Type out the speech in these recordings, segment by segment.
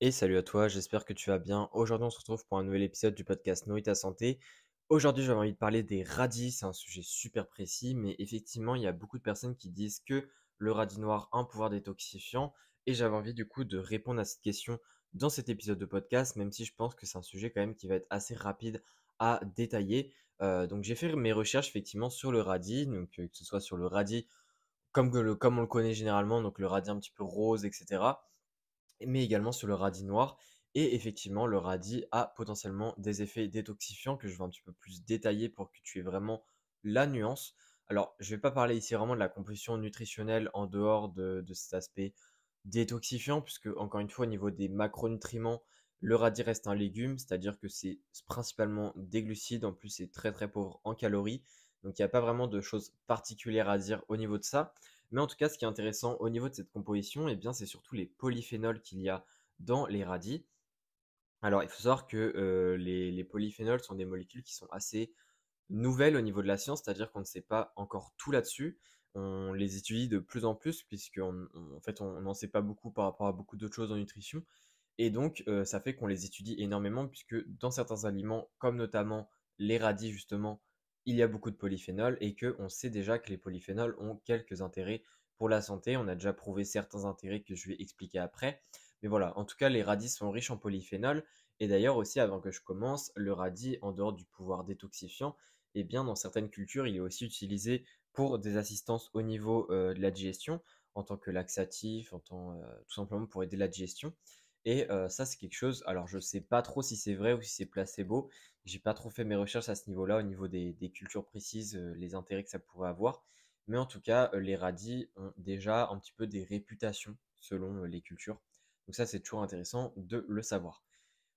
Et salut à toi, j'espère que tu vas bien. Aujourd'hui, on se retrouve pour un nouvel épisode du podcast Nourris ta santé. Aujourd'hui, j'avais envie de parler des radis. C'est un sujet super précis, mais effectivement, il y a beaucoup de personnes qui disent que le radis noir a un pouvoir détoxifiant. Et j'avais envie du coup de répondre à cette question dans cet épisode de podcast, même si je pense que c'est un sujet quand même qui va être assez rapide à détailler. Donc, j'ai fait mes recherches effectivement sur le radis, donc que ce soit sur le radis comme on le connaît généralement, donc le radis un petit peu rose, etc., mais également sur le radis noir. Et effectivement, le radis a potentiellement des effets détoxifiants que je vais un petit peu plus détailler pour que tu aies vraiment la nuance. Alors, je ne vais pas parler ici vraiment de la composition nutritionnelle en dehors de cet aspect détoxifiant, puisque encore une fois, au niveau des macronutriments, le radis reste un légume, c'est-à-dire que c'est principalement des glucides, en plus c'est très très pauvre en calories, donc il n'y a pas vraiment de choses particulières à dire au niveau de ça. Mais en tout cas, ce qui est intéressant au niveau de cette composition, eh bien, c'est surtout les polyphénols qu'il y a dans les radis. Alors, il faut savoir que les polyphénols sont des molécules qui sont assez nouvelles au niveau de la science, c'est-à-dire qu'on ne sait pas encore tout là-dessus. On les étudie de plus en plus, en fait, on n'en sait pas beaucoup par rapport à beaucoup d'autres choses en nutrition. Et donc, ça fait qu'on les étudie énormément, puisque dans certains aliments, comme notamment les radis justement, il y a beaucoup de polyphénols et qu'on sait déjà que les polyphénols ont quelques intérêts pour la santé. On a déjà prouvé certains intérêts que je vais expliquer après. Mais voilà, en tout cas, les radis sont riches en polyphénols. Et d'ailleurs aussi, avant que je commence, le radis, en dehors du pouvoir détoxifiant, eh bien, dans certaines cultures, il est aussi utilisé pour des assistances au niveau de la digestion, en tant que laxatif, tout simplement pour aider la digestion. Et ça, c'est quelque chose, alors je sais pas trop si c'est vrai ou si c'est placebo. J'ai pas trop fait mes recherches à ce niveau-là, au niveau des cultures précises, les intérêts que ça pourrait avoir. Mais en tout cas, les radis ont déjà un petit peu des réputations selon les cultures. Donc ça, c'est toujours intéressant de le savoir.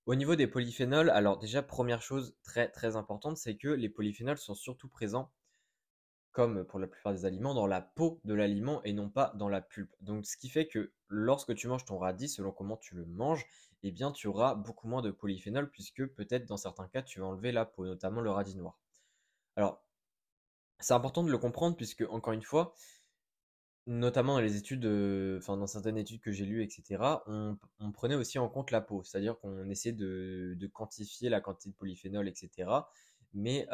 Au niveau des polyphénols, alors déjà, première chose très très importante, c'est que les polyphénols sont surtout présents, comme pour la plupart des aliments, dans la peau de l'aliment et non pas dans la pulpe. Donc, ce qui fait que lorsque tu manges ton radis, selon comment tu le manges, eh bien, tu auras beaucoup moins de polyphénol puisque peut-être dans certains cas, tu vas enlever la peau, notamment le radis noir. Alors, c'est important de le comprendre puisque, encore une fois, notamment dans les études, enfin dans certaines études que j'ai lues, etc., on prenait aussi en compte la peau, c'est-à-dire qu'on essayait de quantifier la quantité de polyphénol, etc., mais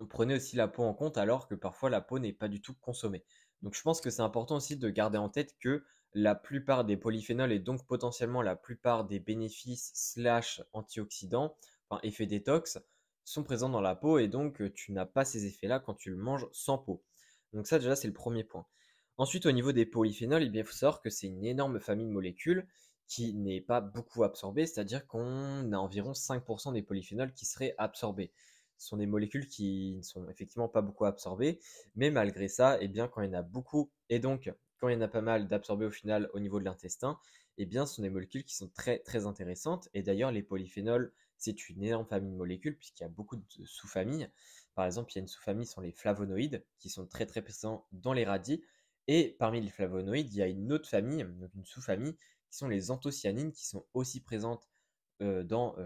on prenait aussi la peau en compte alors que parfois la peau n'est pas du tout consommée. Donc je pense que c'est important aussi de garder en tête que la plupart des polyphénols et donc potentiellement la plupart des bénéfices slash antioxydants, enfin effets détox, sont présents dans la peau et donc tu n'as pas ces effets-là quand tu le manges sans peau. Donc ça déjà c'est le premier point. Ensuite au niveau des polyphénols, eh bien, il faut savoir que c'est une énorme famille de molécules qui n'est pas beaucoup absorbée, c'est-à-dire qu'on a environ 5% des polyphénols qui seraient absorbés. Ce sont des molécules qui ne sont effectivement pas beaucoup absorbées, mais malgré ça, eh bien, quand il y en a beaucoup, et donc quand il y en a pas mal d'absorbés au final au niveau de l'intestin, eh bien, ce sont des molécules qui sont très très intéressantes. Et d'ailleurs, les polyphénols, c'est une énorme famille de molécules puisqu'il y a beaucoup de sous-familles. Par exemple, il y a une sous-famille, ce sont les flavonoïdes, qui sont très très présents dans les radis. Et parmi les flavonoïdes, il y a une autre famille, donc une sous-famille, qui sont les anthocyanines, qui sont aussi présentes dans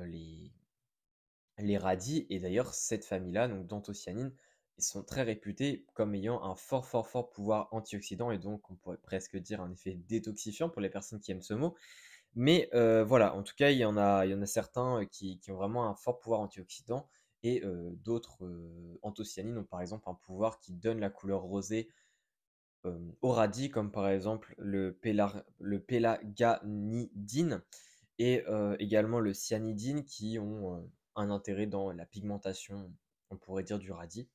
les radis. Et d'ailleurs, cette famille-là, donc d'anthocyanines, ils sont très réputés comme ayant un fort, fort, fort pouvoir antioxydant et donc on pourrait presque dire un effet détoxifiant pour les personnes qui aiment ce mot. Mais voilà, en tout cas, il y en a certains qui ont vraiment un fort pouvoir antioxydant et d'autres anthocyanines ont par exemple un pouvoir qui donne la couleur rosée au radis, comme par exemple le pélaganidine et également le cyanidine qui ont un intérêt dans la pigmentation, on pourrait dire, du radis.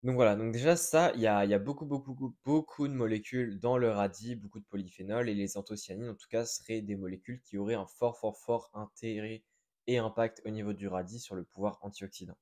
Donc voilà, donc déjà ça, il y a beaucoup, beaucoup, beaucoup, beaucoup de molécules dans le radis, beaucoup de polyphénols, et les anthocyanines, en tout cas, seraient des molécules qui auraient un fort, fort, fort intérêt et impact au niveau du radis sur le pouvoir antioxydant.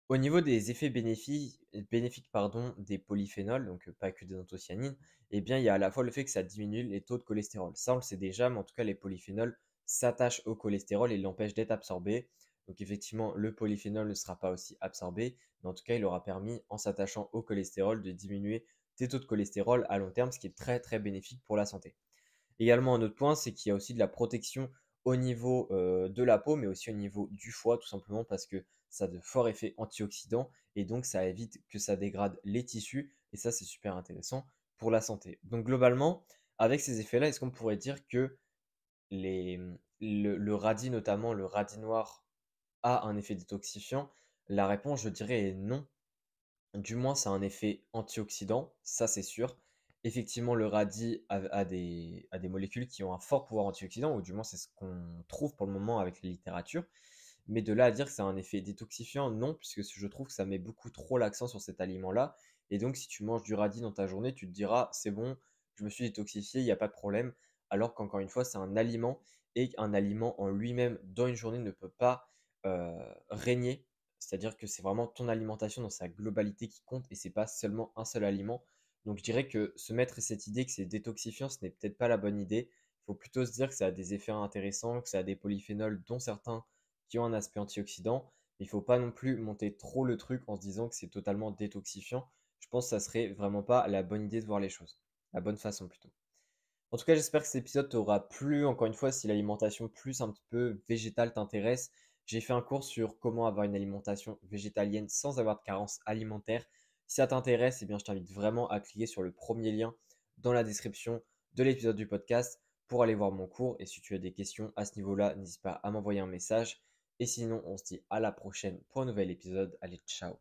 Au niveau des effets bénéfiques pardon, des polyphénols, donc pas que des anthocyanines, eh bien, il y a à la fois le fait que ça diminue les taux de cholestérol. Ça, on le sait déjà, mais en tout cas, les polyphénols s'attachent au cholestérol et l'empêchent d'être absorbé. Donc effectivement, le polyphénol ne sera pas aussi absorbé, mais en tout cas, il aura permis, en s'attachant au cholestérol, de diminuer tes taux de cholestérol à long terme, ce qui est très très bénéfique pour la santé. Également, un autre point, c'est qu'il y a aussi de la protection au niveau de la peau, mais aussi au niveau du foie, tout simplement parce que ça a de forts effets antioxydants et donc ça évite que ça dégrade les tissus et ça, c'est super intéressant pour la santé. Donc globalement, avec ces effets-là, est-ce qu'on pourrait dire que le radis, notamment le radis noir, a un effet détoxifiant? La réponse, je dirais, est non. Du moins, ça a un effet antioxydant, ça c'est sûr. Effectivement, le radis a des molécules qui ont un fort pouvoir antioxydant, ou du moins c'est ce qu'on trouve pour le moment avec la littérature. Mais de là à dire que ça a un effet détoxifiant, non, puisque je trouve que ça met beaucoup trop l'accent sur cet aliment-là. Et donc, si tu manges du radis dans ta journée, tu te diras, c'est bon, je me suis détoxifié, il n'y a pas de problème. Alors qu'encore une fois, c'est un aliment, et un aliment en lui-même, dans une journée, ne peut pas régner. C'est-à-dire que c'est vraiment ton alimentation dans sa globalité qui compte, et c'est pas seulement un seul aliment. Donc, je dirais que se mettre cette idée que c'est détoxifiant, ce n'est peut-être pas la bonne idée. Il faut plutôt se dire que ça a des effets intéressants, que ça a des polyphénols, dont certains qui ont un aspect antioxydant. Il ne faut pas non plus monter trop le truc en se disant que c'est totalement détoxifiant. Je pense que ça serait vraiment pas la bonne idée de voir les choses. La bonne façon plutôt. En tout cas, j'espère que cet épisode t'aura plu. Encore une fois, si l'alimentation plus un petit peu végétale t'intéresse, j'ai fait un cours sur comment avoir une alimentation végétalienne sans avoir de carence alimentaire. Si ça t'intéresse, eh bien, je t'invite vraiment à cliquer sur le premier lien dans la description de l'épisode du podcast pour aller voir mon cours. Et si tu as des questions à ce niveau-là, n'hésite pas à m'envoyer un message. Et sinon, on se dit à la prochaine pour un nouvel épisode. Allez, ciao!